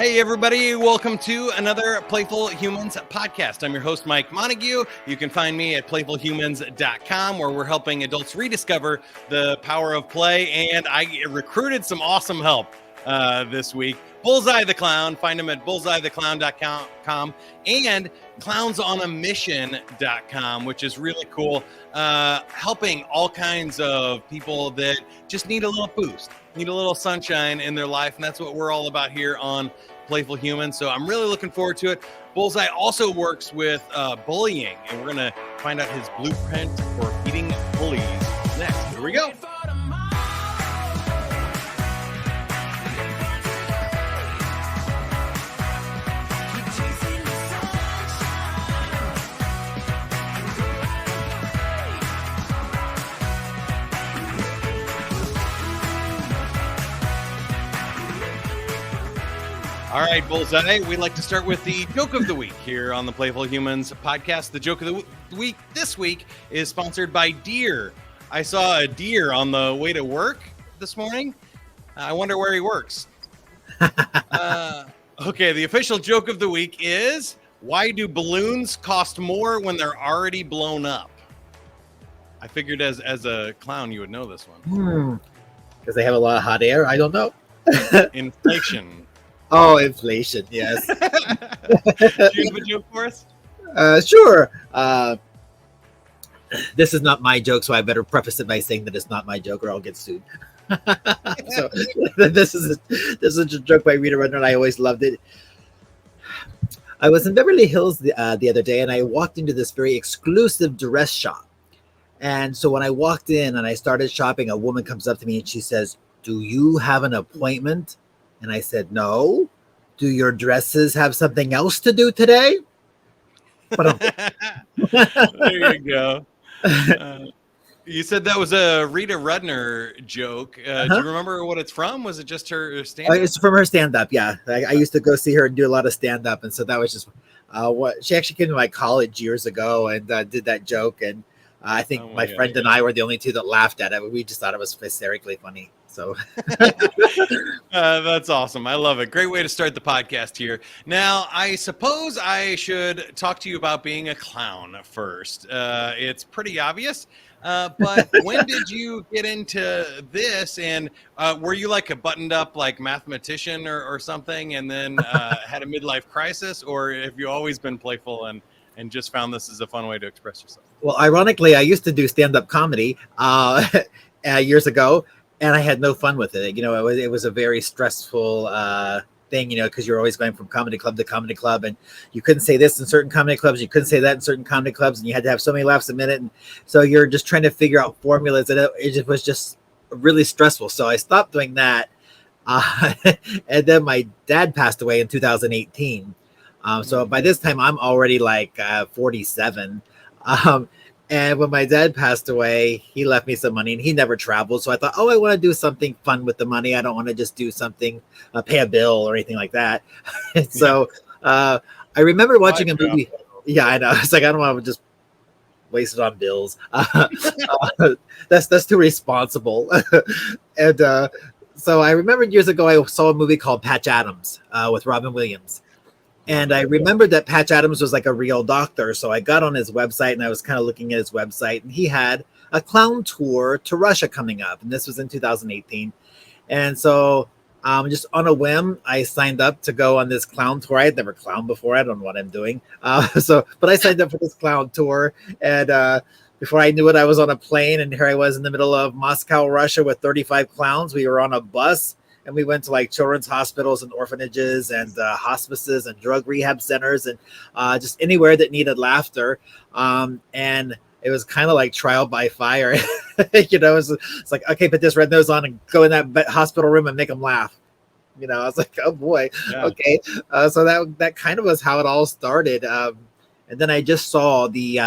Hey, everybody. Welcome to another Playful Humans podcast. I'm your host, Mike Montague. You can find me at playfulhumans.com, where we're helping adults rediscover the power of play. And I recruited some awesome help this week. Bullseye the Clown. Find him at bullseyetheclown.com and clownsonamission.com, which is really cool. Helping all kinds of people that just need a little boost, need a little sunshine in their life. And that's what we're all about here on Playful Humans. So I'm really looking forward to it. Bullseye also works with bullying, and we're going to find out his blueprint for beating bullies next. Here we go. All right, Bullseye, we'd like to start with the joke of the week here on the Playful Humans podcast. The joke of the week this week is sponsored by deer. I saw a deer on the way to work this morning. I wonder where he works. Okay, the official joke of the week is, why do balloons cost more when they're already blown up? I figured as a clown you would know this one. Because they have a lot of hot air? I don't know. Inflation. Oh, inflation, yes. Do you have a joke for us? Sure. This is not my joke, so I better preface it by saying that it's not my joke or I'll get sued. So this is a joke by Rita Rudner, and I always loved it. I was in Beverly Hills the other day, and I walked into this very exclusive dress shop. And so when I walked in and I started shopping, a woman comes up to me and she says, "Do you have an appointment?" And I said, "No. Do your dresses have something else to do today?" There you go. You said that was a Rita Rudner joke. Do you remember what it's from? Was it just her stand-up? It's from her stand-up, yeah. I used to go see her and do a lot of stand-up. And so that was just what she actually came to my college years ago and did that joke. And I think my friend and I were the only two that laughed at it. We just thought it was hysterically funny. So that's awesome. I love it. Great way to start the podcast here. Now, I suppose I should talk to you about being a clown first. It's pretty obvious. But when did you get into this? And were you like a buttoned up like mathematician or something, and then had a midlife crisis? Or have you always been playful and just found this as a fun way to express yourself? Well, ironically, I used to do stand-up comedy years ago. And I had no fun with it. You know, it was a very stressful thing, you know, because you're always going from comedy club to comedy club. And you couldn't say this in certain comedy clubs. You couldn't say that in certain comedy clubs. And you had to have so many laughs a minute. And so you're just trying to figure out formulas. And it was just really stressful. So I stopped doing that. And then my dad passed away in 2018. So by this time, I'm already like 47. And when my dad passed away, he left me some money and he never traveled. So I thought, I want to do something fun with the money. I don't want to just do something, pay a bill or anything like that. And so I remember watching a movie. Yeah, I know. It's like, I don't want to just waste it on bills. That's too responsible. And so I remember years ago, I saw a movie called Patch Adams with Robin Williams. And I remembered that Patch Adams was like a real doctor. So I got on his website and I was kind of looking at his website, and he had a clown tour to Russia coming up. And this was in 2018. And so just on a whim, I signed up to go on this clown tour. I had never clowned before. I don't know what I'm doing. But I signed up for this clown tour. And before I knew it, I was on a plane, and here I was in the middle of Moscow, Russia with 35 clowns. We were on a bus. And we went to like children's hospitals and orphanages and hospices and drug rehab centers and just anywhere that needed laughter. And it was kind of like trial by fire. You know, it's like, okay, put this red nose on and go in that hospital room and make them laugh. You know, I was like, oh boy, yeah. Okay. So that kind of was how it all started. And then I just saw the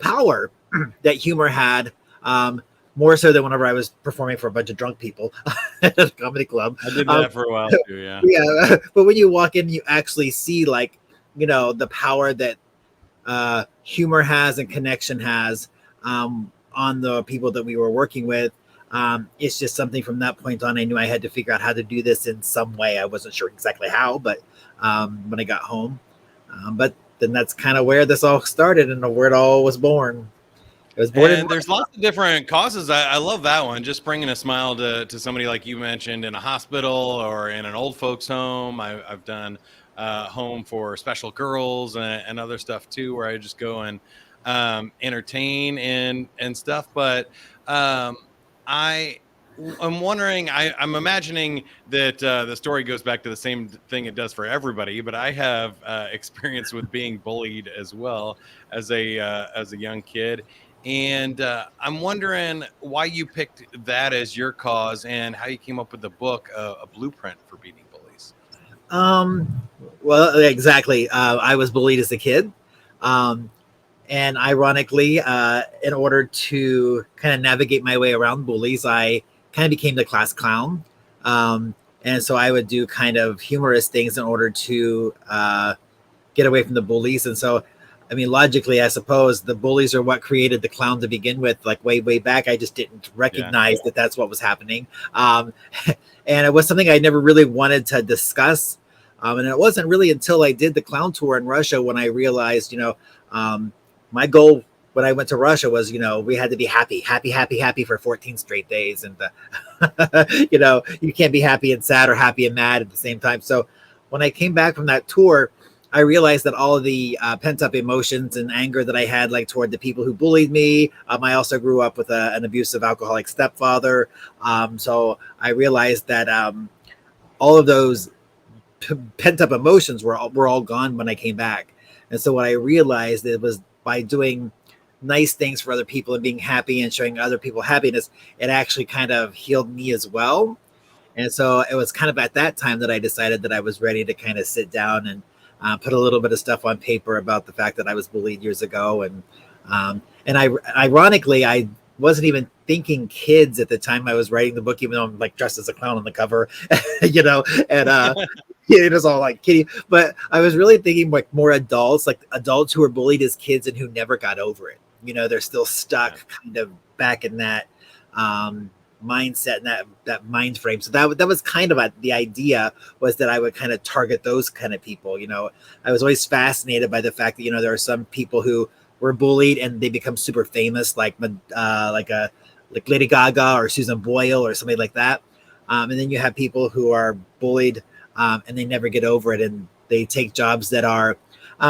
power that humor had. More so than whenever I was performing for a bunch of drunk people at a comedy club. I did that for a while too, yeah. Yeah, but when you walk in, you actually see, like, you know, the power that humor has and connection has on the people that we were working with. It's just something from that point on, I knew I had to figure out how to do this in some way. I wasn't sure exactly how, but when I got home. But then that's kind of where this all started and where it all was born. It was born in. And there's lots of different causes. I love that one. Just bringing a smile to somebody like you mentioned in a hospital or in an old folks home. I've done home for special girls and other stuff too, where I just go and entertain and stuff. But I'm wondering, I'm imagining that the story goes back to the same thing it does for everybody, but I have experience with being bullied as well as a young kid. And I'm wondering why you picked that as your cause and how you came up with the book, A Blueprint for Beating Bullies. Well, exactly. I was bullied as a kid. And ironically, in order to kind of navigate my way around bullies, I kind of became the class clown. And so I would do kind of humorous things in order to get away from the bullies. And so, I mean, logically, I suppose the bullies are what created the clown to begin with, like way back. I just didn't recognize that that's what was happening. And it was something I never really wanted to discuss. And it wasn't really until I did the clown tour in Russia when I realized, my goal when I went to Russia was, we had to be happy for 14 straight days. And, you can't be happy and sad or happy and mad at the same time. So when I came back from that tour, I realized that all of the pent up emotions and anger that I had, like toward the people who bullied me. I also grew up with an abusive alcoholic stepfather. So I realized that all of those pent up emotions were all gone when I came back. And so what I realized, it was by doing nice things for other people and being happy and showing other people happiness, it actually kind of healed me as well. And so it was kind of at that time that I decided that I was ready to kind of sit down and put a little bit of stuff on paper about the fact that I was bullied years ago. And ironically, I wasn't even thinking kids at the time I was writing the book, even though I'm like dressed as a clown on the cover, and it was all like kiddie. But I was really thinking like more adults, like adults who were bullied as kids and who never got over it. They're still stuck kind of back in that mindset and that mind frame. So that was kind of the idea, was that I would kind of target those kind of people. I was always fascinated by the fact that there are some people who were bullied and they become super famous, like Lady Gaga or Susan Boyle or somebody like that. And then you have people who are bullied and they never get over it, and they take jobs that are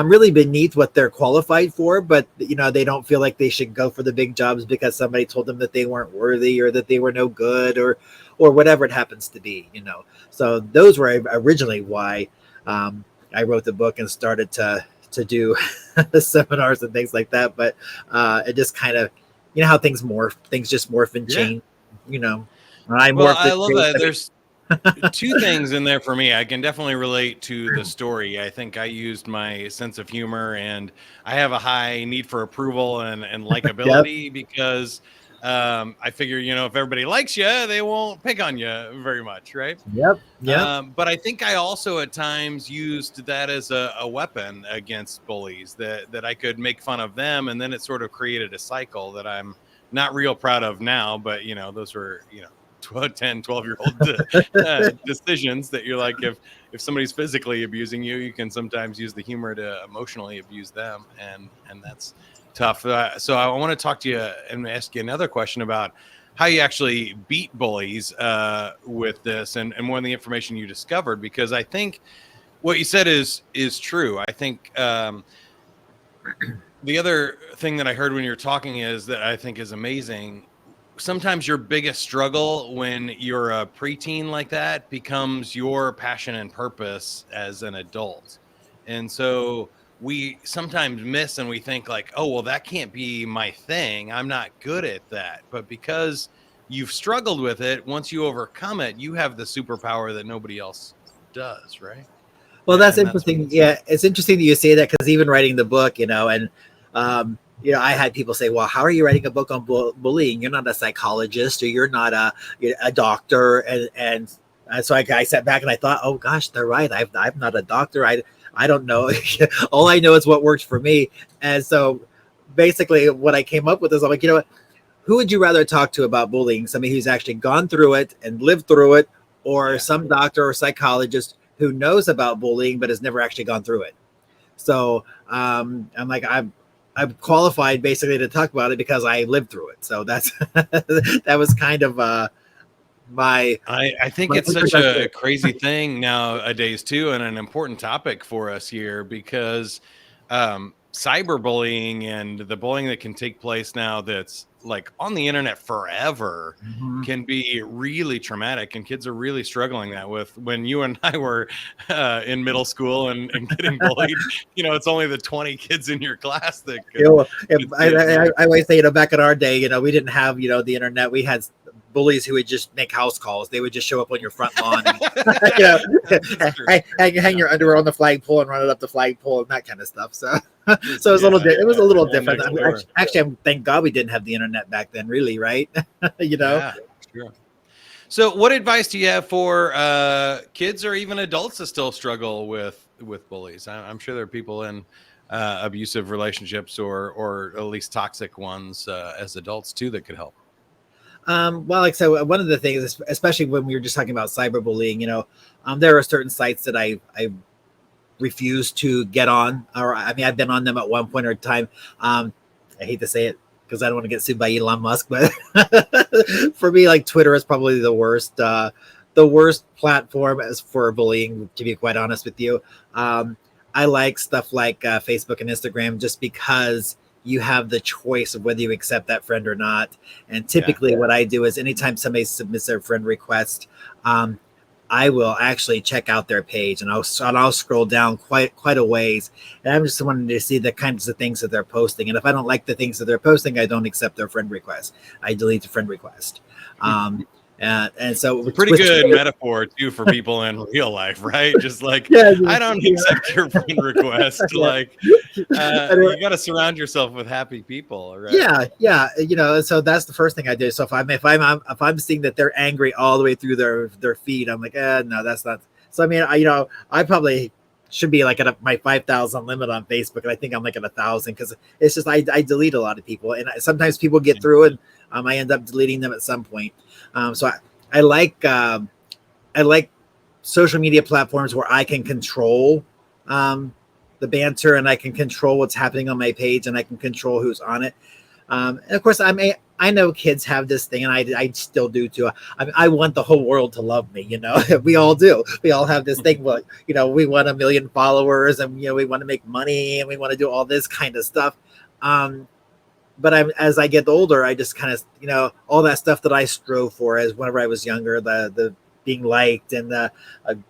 really beneath what they're qualified for, but they don't feel like they should go for the big jobs because somebody told them that they weren't worthy or that they were no good or whatever it happens to be. So those were originally why I wrote the book and started to do seminars and things like that. But it just kind of, how things just morph and change. I love that. There's two things in there for me. I can definitely relate to the story. I think I used my sense of humor, and I have a high need for approval and likability because I figure, if everybody likes you, they won't pick on you very much, right? Yep. But I think I also at times used that as a weapon against bullies, that I could make fun of them, and then it sort of created a cycle that I'm not real proud of now, but those were 10, 12-year-old decisions that you're like, if somebody's physically abusing you, you can sometimes use the humor to emotionally abuse them, and that's tough. So I want to talk to you and ask you another question about how you actually beat bullies with this, and more of the information you discovered, because I think what you said is true. I think the other thing that I heard when you were talking is that I think is amazing. Sometimes your biggest struggle when you're a preteen like that becomes your passion and purpose as an adult. And so we sometimes miss, and we think like, oh, well, that can't be my thing. I'm not good at that. But because you've struggled with it, once you overcome it, you have the superpower that nobody else does, right? Well, that's interesting. It's interesting that you say that, because even writing the book, I had people say, well, how are you writing a book on bullying? You're not a psychologist, or you're not a doctor. And so I sat back and I thought, oh gosh, they're right. I'm not a doctor. I don't know. All I know is what works for me. And so basically what I came up with is, I'm like, who would you rather talk to about bullying? Somebody who's actually gone through it and lived through it, or some doctor or psychologist who knows about bullying but has never actually gone through it? So I'm like, I'm qualified basically to talk about it because I lived through it. So that's that was kind of I think it's such a crazy thing nowadays too, and an important topic for us here, because cyberbullying and the bullying that can take place now that's like on the internet forever can be really traumatic, and kids are really struggling that with. When you and I were in middle school and getting bullied, it's only the 20 kids in your class that could I always say, back in our day, we didn't have, the internet. We had bullies who would just make house calls. They would just show up on your front lawn and hang your underwear on the flagpole and run it up the flagpole and that kind of stuff. So it was a little different. Actually, thank God we didn't have the internet back then, really, right? Yeah, sure. So what advice do you have for kids or even adults that still struggle with bullies? I'm sure there are people in abusive relationships or at least toxic ones as adults too that could help. Well, like I said, one of the things, especially when we were just talking about cyberbullying, there are certain sites that I refuse to get on, or I've been on them at one point or time. I hate to say it because I don't want to get sued by Elon Musk, but for me, like, Twitter is probably the worst platform as for bullying, to be quite honest with you. I like stuff like Facebook and Instagram just because you have the choice of whether you accept that friend or not. And typically what I do is anytime somebody submits their friend request, I will actually check out their page and I'll scroll down quite a ways. And I'm just wanting to see the kinds of things that they're posting. And if I don't like the things that they're posting, I don't accept their friend request. I delete the friend request. And so pretty good metaphor too for people in real life, right? Just like, I don't accept your friend request. Like, you got to surround yourself with happy people, right? Yeah. So that's the first thing I do. So if I'm seeing that they're angry all the way through their feed, I'm like, no, that's not. So I probably should be like at my 5,000 limit on Facebook, and I think I'm like at 1,000 because it's just I delete a lot of people, and sometimes people get through and I end up deleting them at some point. So I like social media platforms where I can control the banter, and I can control what's happening on my page, and I can control who's on it. And of course, I know kids have this thing, and I still do too. I want the whole world to love me. We all do. We all have this thing. Well, we want 1 million followers, and we want to make money, and we want to do all this kind of stuff. But as I get older, I just kind of, all that stuff that I strove for as whenever I was younger, the being liked and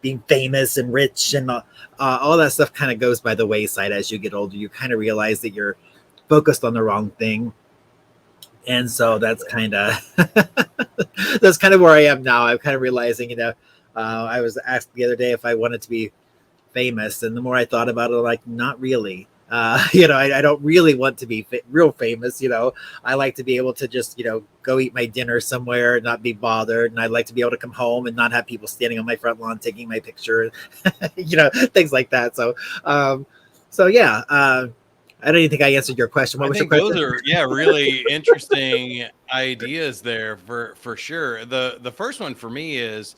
being famous and rich and all that stuff kind of goes by the wayside as you get older. You kind of realize that you're focused on the wrong thing. And so that's kind of where I am now. I'm kind of realizing, I was asked the other day if I wanted to be famous, and the more I thought about it, like, not really. I don't really want to be real famous. I like to be able to just, go eat my dinner somewhere and not be bothered. And I'd like to be able to come home and not have people standing on my front lawn taking my picture, things like that. So, I don't even think I answered your question. What was your question? Those are, really interesting ideas there for sure. The first one for me is,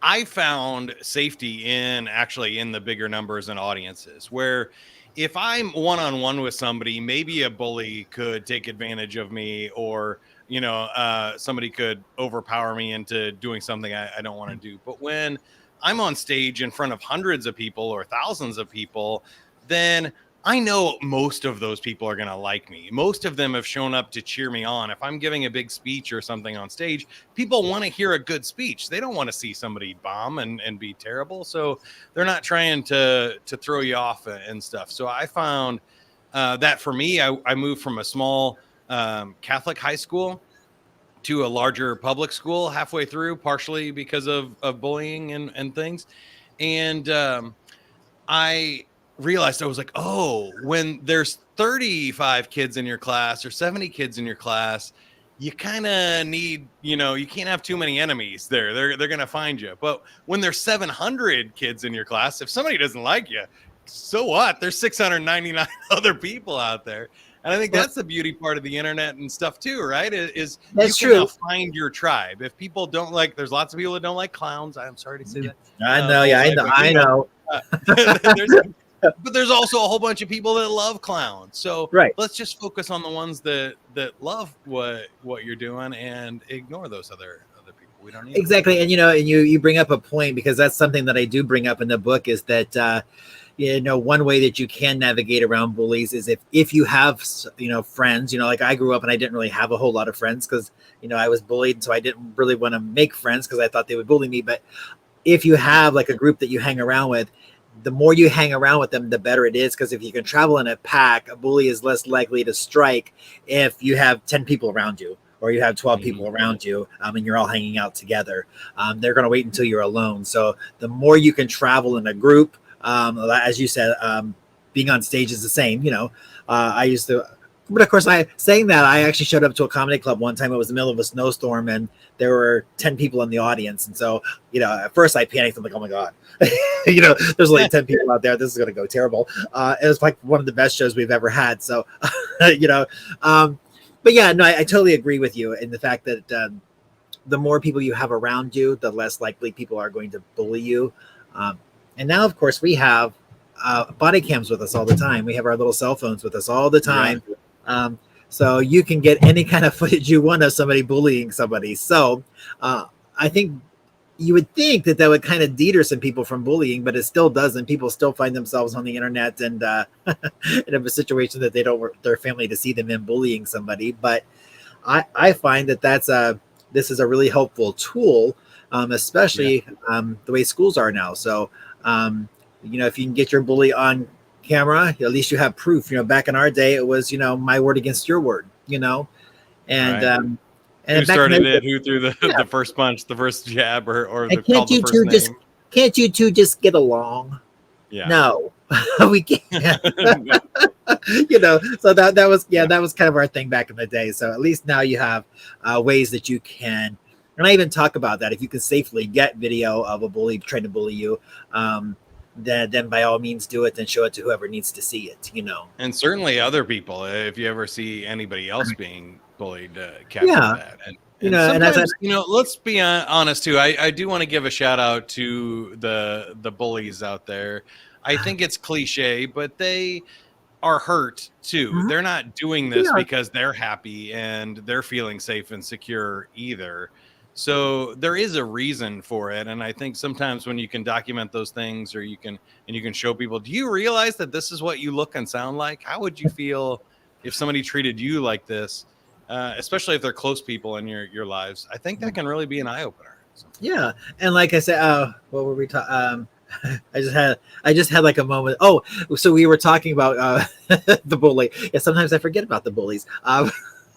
I found safety in the bigger numbers and audiences, where if I'm one-on-one with somebody, maybe a bully could take advantage of me, or, somebody could overpower me into doing something I don't want to do. But when I'm on stage in front of hundreds of people or thousands of people, then I know most of those people are going to like me. Most of them have shown up to cheer me on. If I'm giving a big speech or something on stage, people want to hear a good speech. They don't want to see somebody bomb and be terrible. So they're not trying to throw you off and stuff. So I found that for me, I moved from a small Catholic high school to a larger public school halfway through, partially because of bullying and things. And I realized, I was like, oh, when there's 35 kids in your class or 70 kids in your class, you kind of need, you can't have too many enemies there. They're going to find you. But when there's 700 kids in your class, if somebody doesn't like you, so what? There's 699 other people out there. And I think that's the beauty part of the internet and stuff too, right? Is That's you can now true. find your tribe. If people don't like, there's lots of people that don't like clowns. I'm sorry to say that. I know, yeah, I Bullseye, know, but I know. there's also a whole bunch of people that love clowns. So Right. let's just focus on the ones that love what you're doing and ignore those other people. We don't need Exactly. And you bring up a point, because that's something that I do bring up in the book, is that one way that you can navigate around bullies is if you have friends, like I grew up and I didn't really have a whole lot of friends because I was bullied, so I didn't really want to make friends because I thought they would bully me. But if you have like a group that you hang around with, the more you hang around with them, the better it is, because if you can travel in a pack, a bully is less likely to strike if you have 10 people around you, or you have 12 people around you, and you're all hanging out together. They're going to wait until you're alone. So the more you can travel in a group, as you said, being on stage is the same. I used to, but of course, I actually showed up to a comedy club one time. It was the middle of a snowstorm, and there were 10 people in the audience. And so, at first I panicked. I'm like, oh my God, there's only 10 people out there. This is going to go terrible. It was like one of the best shows we've ever had. So, but yeah, no, I totally agree with you in the fact that the more people you have around you, the less likely people are going to bully you. And now, of course, we have body cams with us all the time. We have our little cell phones with us all the time. Yeah. So you can get any kind of footage you want of somebody bullying somebody. So I think you would think that would kind of deter some people from bullying, but it still doesn't. People still find themselves on the internet and in a situation that they don't want their family to see them in bullying somebody. But I find that this is a really helpful tool, especially the way schools are now. So, if you can get your bully on camera, at least you have proof. Back in our day, it was, my word against your word, and, right. And who started it? Who threw the first punch, the first jab, or called the first name? Can't you two just get along? Yeah. No, we can't. So that was kind of our thing back in the day. So at least now you have ways that you can, and I even talk about that. If you can safely get video of a bully trying to bully you, then by all means do it and show it to whoever needs to see it. And certainly other people, if you ever see anybody else being bullied, capture that. And sometimes, let's be honest too. I do want to give a shout out to the bullies out there. I think it's cliche, but they are hurt too. Mm-hmm. They're not doing this because they're happy and they're feeling safe and secure either. So there is a reason for it. And I think sometimes when you can document those things, or you can show people, do you realize that this is what you look and sound like? How would you feel if somebody treated you like this? Especially if they're close people in your lives. I think that can really be an eye opener. So. Yeah. And like I said, what were we talking? I just had like a moment. Oh, so we were talking about the bully. Yeah, sometimes I forget about the bullies.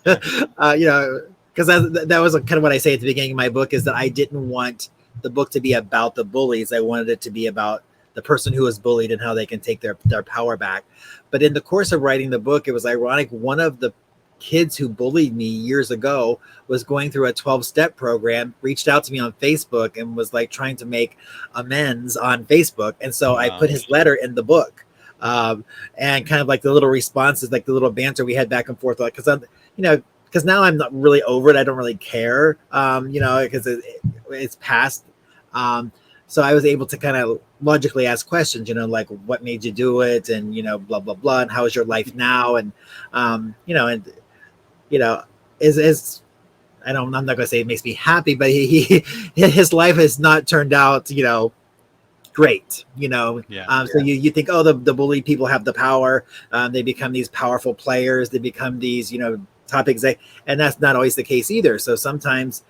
Because that was kind of what I say at the beginning of my book, is that I didn't want the book to be about the bullies. I wanted it to be about the person who was bullied and how they can take their power back. But in the course of writing the book, it was ironic. One of the kids who bullied me years ago was going through a 12-step program, reached out to me on Facebook and was like trying to make amends on Facebook. And so I put his letter in the book, and kind of like the little responses, like the little banter we had back and forth, like, because now I'm not really over it. I don't really care, because it's past. So I was able to kind of logically ask questions, like what made you do it, and blah blah blah, and how is your life now, and is I'm not going to say it makes me happy, but his life has not turned out great. So you think, oh, the bullied people have the power, they become these powerful players, they become these top exec, and that's not always the case either. So sometimes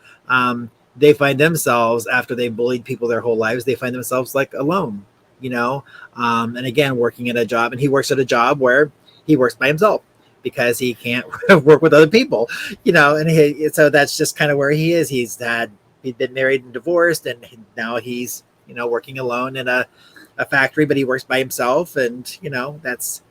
they find themselves, after they bullied people their whole lives, they find themselves like alone, and again working at a job, and he works at a job where he works by himself because he can't work with other people, and so that's just kind of where he is. He'd been married and divorced, and now he's working alone in a factory, but he works by himself, and that's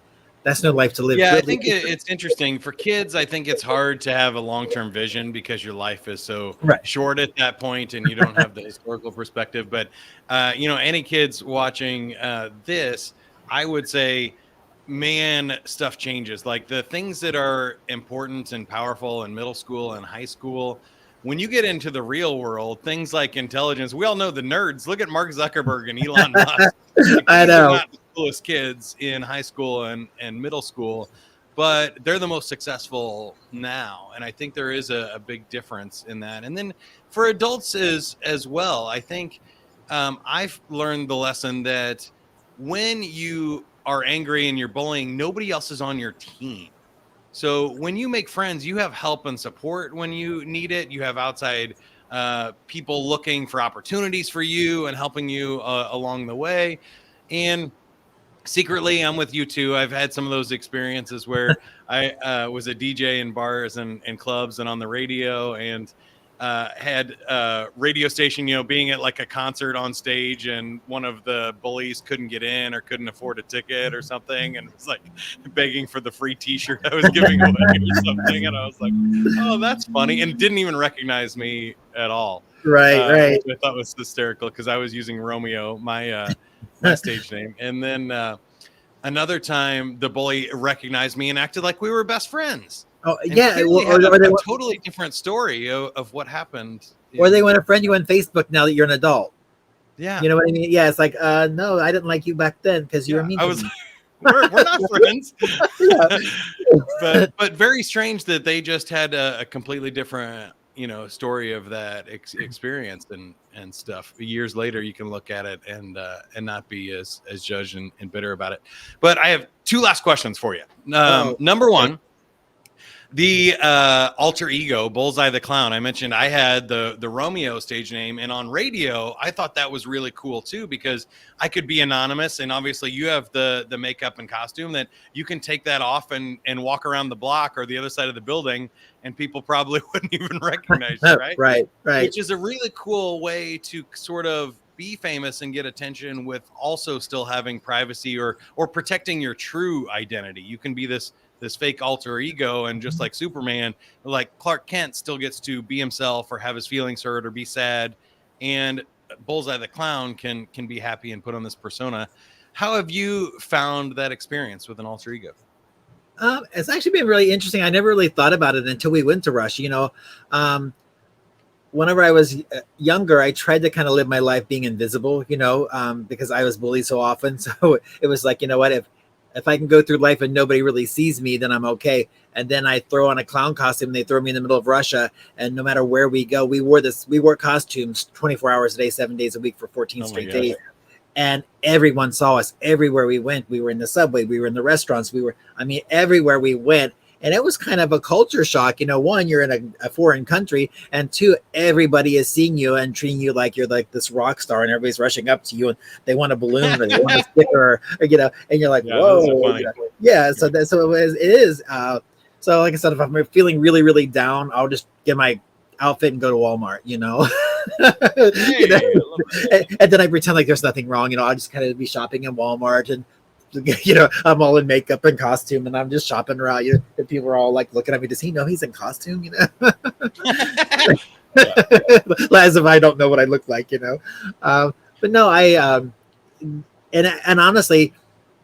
no life to live. Yeah, I think it's interesting for kids. I think it's hard to have a long-term vision because your life is so short at that point, and you don't have the historical perspective. But any kids watching this, I would say man, stuff changes. Like the things that are important and powerful in middle school and high school, when you get into the real world, things like intelligence, we all know the nerds. Look at Mark Zuckerberg and Elon Musk. Like, I these are know. not the coolest kids in high school and middle school, but they're the most successful now. And I think there is a big difference in that. And then for adults as well, I think I've learned the lesson that when you are angry and you're bullying, nobody else is on your team. So when you make friends, you have help and support when you need it. You have outside people looking for opportunities for you and helping you along the way. And secretly, I'm with you too. I've had some of those experiences where I was a DJ in bars and clubs and on the radio, and had a radio station, being at like a concert on stage, and one of the bullies couldn't get in or couldn't afford a ticket or something, and was like begging for the free T-shirt I was giving away or something, and I was like, "Oh, that's funny," and didn't even recognize me at all. Right. Which I thought was hysterical because I was using Romeo, my stage name, and then another time the bully recognized me and acted like we were best friends. Oh, And yeah. clearly Or had they, a totally different story of what happened. or they want to friend you on Facebook now that you're an adult. Yeah. You know what I mean? Yeah. It's like, no, I didn't like you back then because you were mean. I was. We're not friends. Yeah. but very strange that they just had a completely different story of that experience and stuff. Years later you can look at it and not be as judged and bitter about it. But I have two last questions for you. Number one, the alter ego, Bullseye the Clown. I mentioned I had the Romeo stage name, and on radio, I thought that was really cool too, because I could be anonymous, and obviously you have the makeup and costume that you can take that off and walk around the block or the other side of the building, and people probably wouldn't even recognize you, right? Right. Which is a really cool way to sort of be famous and get attention with also still having privacy or protecting your true identity. You can be this fake alter ego, and just like Superman, like Clark Kent still gets to be himself or have his feelings hurt or be sad, and Bullseye the Clown can be happy and put on this persona. How have you found that experience with an alter ego? It's actually been really interesting. I never really thought about it until we went to Rush. Whenever I was younger, I tried to kind of live my life being invisible, because I was bullied so often. So it was like, you know what, if I can go through life and nobody really sees me, then I'm okay. And then I throw on a clown costume, and they throw me in the middle of Russia. And no matter where we go, we wore costumes 24 hours a day, 7 days a week for 14 straight days. And everyone saw us everywhere we went. We were in the subway, we were in the restaurants, everywhere we went. And it was kind of a culture shock. One, you're in a foreign country, and two, everybody is seeing you and treating you like you're like this rock star, and everybody's rushing up to you and they want a balloon or they want a sticker, or, and you're like, whoa. So it is. So like I said, if I'm feeling really, really down, I'll just get my outfit and go to Walmart, and then I pretend like there's nothing wrong. I'll just kind of be shopping in Walmart, and I'm all in makeup and costume, and I'm just shopping around. And people are all like looking at me. Does he know he's in costume? As if I don't know what I look like. But no, and honestly,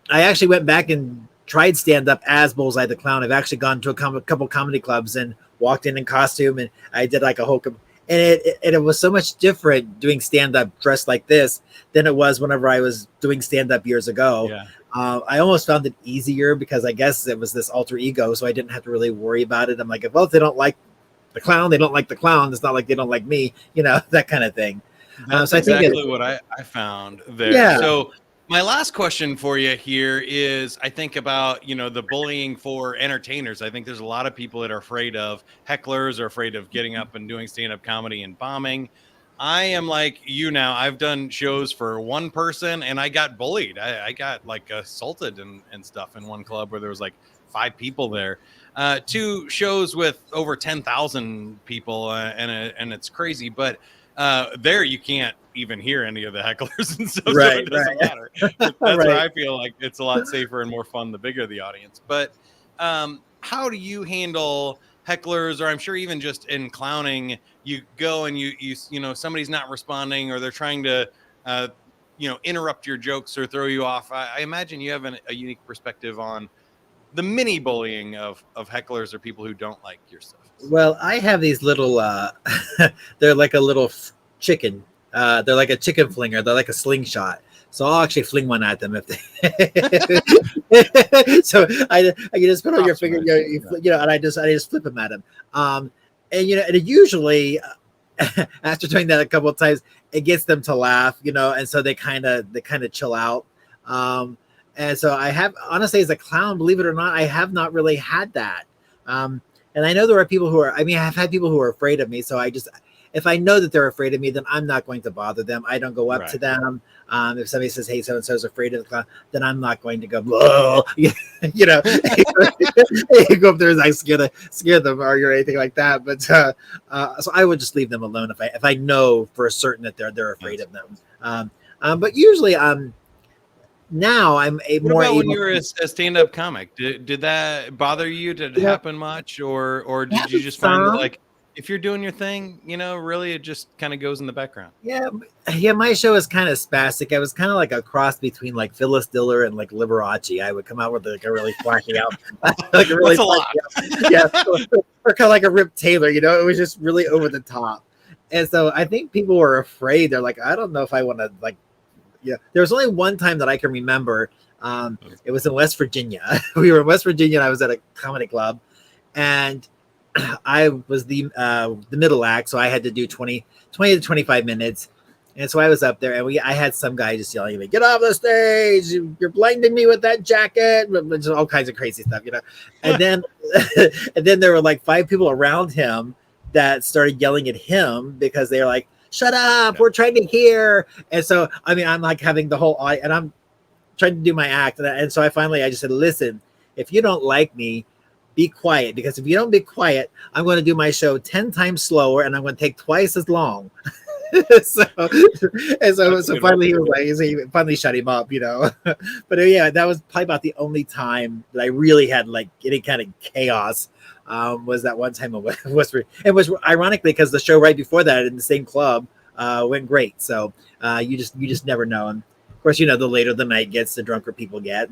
I actually went back and tried stand up as Bullseye the Clown. I've actually gone to a couple comedy clubs and walked in costume, and I did like a whole. And it was so much different doing stand up dressed like this than it was whenever I was doing stand up years ago. Yeah. I almost found it easier because I guess it was this alter ego, so I didn't have to really worry about it. I'm like, if they don't like the clown, they don't like the clown. It's not like they don't like me, that kind of thing. That's so exactly what I found there. Yeah. So my last question for you here is, I think about, the bullying for entertainers. I think there's a lot of people that are afraid of hecklers, or afraid of getting up and doing stand-up comedy and bombing. I am like you now. I've done shows for one person and I got bullied. I got like assaulted and stuff in one club where there was like 5 people there. 2 shows with over 10,000 people, and it's crazy. But there you can't even hear any of the hecklers, and so it doesn't matter. That's where I feel like it's a lot safer and more fun the bigger the audience. But how do you handle hecklers, or I'm sure even just in clowning, you go and you somebody's not responding, or they're trying to interrupt your jokes or throw you off. I imagine you have a unique perspective on the mini bullying of hecklers or people who don't like your stuff. Well, I have these little they're like a little chicken. They're like a chicken flinger. They're like a slingshot. So I'll actually fling one at them if they. So I you just put on your finger, and I just flip them at them. And and usually after doing that a couple of times, it gets them to laugh, and so they kind of chill out. And so I have, honestly, as a clown, believe it or not, I have not really had that. And I know there are people I've had people who are afraid of me. So if I know that they're afraid of me, then I'm not going to bother them. I don't go up to them. If somebody says, hey, so-and-so is afraid of the clown, then I'm not going to go, whoa, you go up there and like scare them or anything like that. But so I would just leave them alone if I know for certain that they're afraid of them. But usually now I'm more able. When you were a stand-up comic, did that bother you? Did it happen much, or did you just find that, like, if you're doing your thing, really it just kind of goes in the background? Yeah. My show is kind of spastic. I was kind of like a cross between like Phyllis Diller and like Liberace. I would come out with like a really flashy out, like a really flashy out. Yeah, or kind of like a Rip Taylor. It was just really over the top. And so I think people were afraid. They're like, I don't know if I want to like. Yeah, there was only one time that I can remember. It was in West Virginia. We were in West Virginia, and I was at a comedy club, and I was the middle act, so I had to do 20 to 25 minutes. And so I was up there, and I had some guy just yelling at me, "Get off the stage! You're blinding me with that jacket!" Just all kinds of crazy stuff, And then, and then there were like 5 people around him that started yelling at him because they were like, "Shut up! We're trying to hear." And so, I'm like having the whole audience, and I'm trying to do my act, and so I just said, "Listen, if you don't like me, be quiet, because if you don't be quiet, I'm going to do my show 10 times slower, and I'm going to take twice as long." So finally he was like, he finally shut him up, But yeah, that was probably about the only time that I really had like any kind of chaos. Was that one time it was ironically because the show right before that in the same club went great. So you just never know. And of course, the later the night gets, the drunker people get.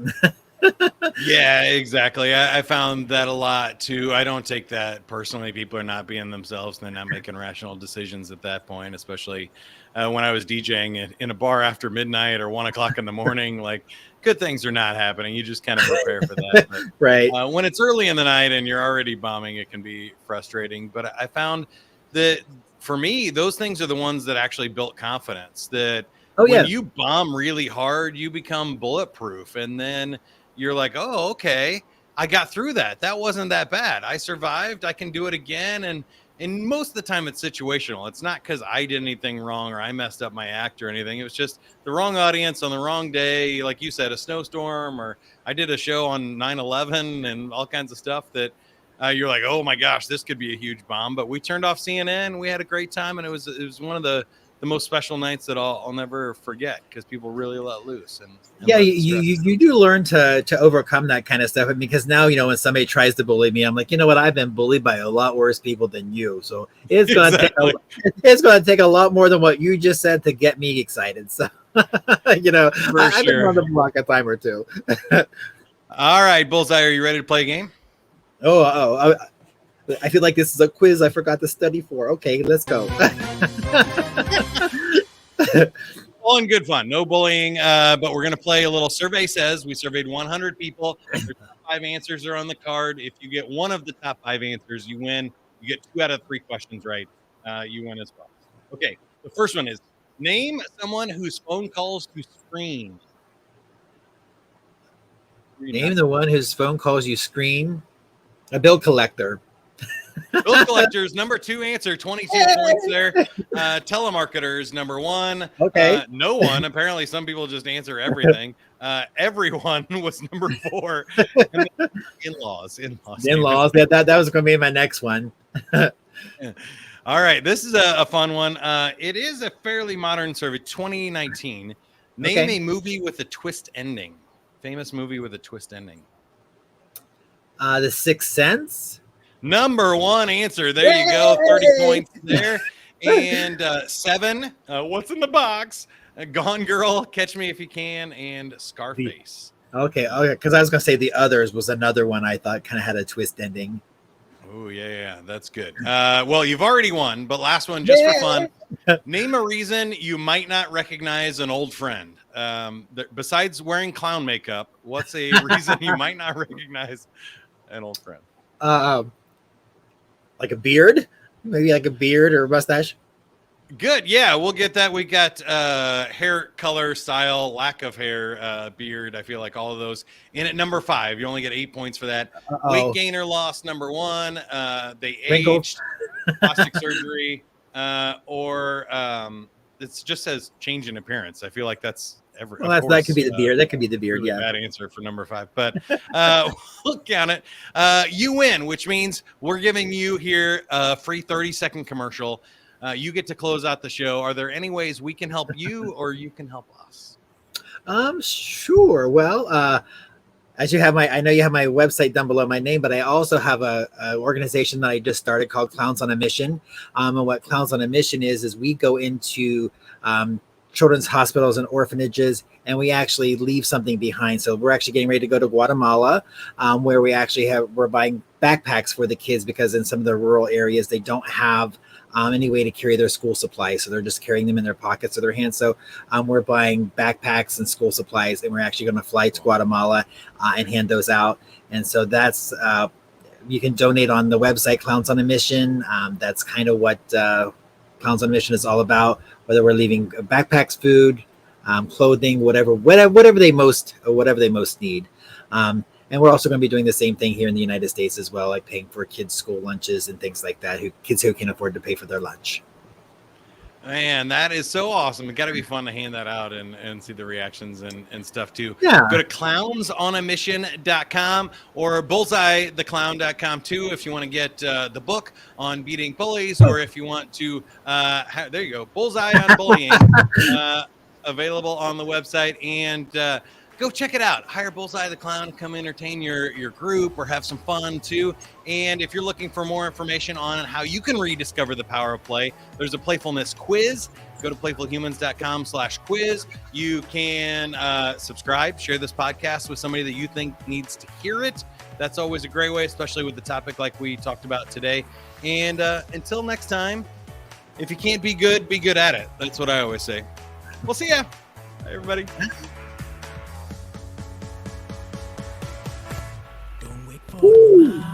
Yeah, exactly. I found that a lot too. I don't take that personally. People are not being themselves and they're not making rational decisions at that point, especially when I was DJing in a bar after midnight or 1 o'clock in the morning. Like, good things are not happening. You just kind of prepare for that. But, right. When it's early in the night and you're already bombing, it can be frustrating. But I found that for me, those things are the ones that actually built confidence. That when you bomb really hard, you become bulletproof. And then you're like, oh, okay, I got through that. That wasn't that bad. I survived. I can do it again. And most of the time it's situational. It's not because I did anything wrong or I messed up my act or anything. It was just the wrong audience on the wrong day. Like you said, a snowstorm, or I did a show on 9/11 and all kinds of stuff that you're like, oh my gosh, this could be a huge bomb. But we turned off CNN. We had a great time. And it was one of the most special nights that I'll never forget, because people really let loose. And yeah, you do learn to overcome that kind of stuff. Because now, when somebody tries to bully me, I'm like, you know what? I've been bullied by a lot worse people than you. So it's going to take a lot more than what you just said to get me excited. So, I've been on the block a time or two. All right, Bullseye, are you ready to play a game? I feel like this is a quiz I forgot to study for. Okay, let's go. All in good fun, no bullying, but we're going to play a little Survey Says. We surveyed 100 people. Their top 5 answers are on the card. If you get one of the top 5 answers, you win. You get 2 out of 3 questions right, you win as well. Okay, the first one is, name someone whose phone calls you screen. Name the one whose phone calls you screen. A bill collector. Bill collectors, number 2 answer, 22 points there. Telemarketers, number 1. Okay. No one. Apparently, some people just answer everything. Everyone was number 4. And in-laws. That was going to be my next one. All right. This is a fun one. It is a fairly modern survey, 2019. Name a movie with a twist ending. Famous movie with a twist ending. The Sixth Sense. Number 1 answer. There you go. 30 points there. And 7. What's in the box? Gone Girl, Catch Me If You Can, and Scarface. Okay, because I was gonna say The Others was another one I thought kind of had a twist ending. Oh yeah, that's good. Well, you've already won, but last one just for fun. Name a reason you might not recognize an old friend. Besides wearing clown makeup, what's a reason you might not recognize an old friend? Like a beard, maybe like a beard or a mustache. Good. Yeah, we'll get that. We got hair color, style, lack of hair, beard. I feel like all of those. In at number 5, you only get 8 points for that. Weight gain or loss, number 1. They aged, plastic surgery, or it just says change in appearance. I feel like that's that could be the beard. That could be the beard. Really bad answer for number 5, but we'll count it. You win, which means we're giving you here a free 30-second commercial. You get to close out the show. Are there any ways we can help you or you can help us? Sure. Well, as you have I know you have my website down below my name, but I also have a organization that I just started called Clowns on a Mission. And what Clowns on a Mission is we go into children's hospitals and orphanages, and we actually leave something behind. So we're actually getting ready to go to Guatemala, where we're buying backpacks for the kids, because in some of the rural areas, they don't have any way to carry their school supplies. So they're just carrying them in their pockets or their hands. So we're buying backpacks and school supplies, and we're actually going to fly to Guatemala and hand those out. And so that's, you can donate on the website, Clowns on a Mission. That's kind of what Clowns on a Mission is all about, whether we're leaving backpacks, food, clothing, whatever they most need. And we're also going to be doing the same thing here in the United States as well, like paying for kids' school lunches and things like that, kids who can afford to pay for their lunch. Man, that is so awesome. It's got to be fun to hand that out and see the reactions and stuff too. Yeah. Go to clownsonamission.com or bullseyetheclown.com too if you want to get the book on beating bullies, or if you want to, there you go, Bullseye on Bullying, available on the website. And go check it out. Hire Bullseye the Clown, come entertain your group or have some fun too. And if you're looking for more information on how you can rediscover the power of play, there's a playfulness quiz. Go to playfulhumans.com/quiz. You can subscribe, share this podcast with somebody that you think needs to hear it. That's always a great way, especially with the topic like we talked about today. And until next time, if you can't be good at it. That's what I always say. We'll see ya. Bye, everybody. Ooh.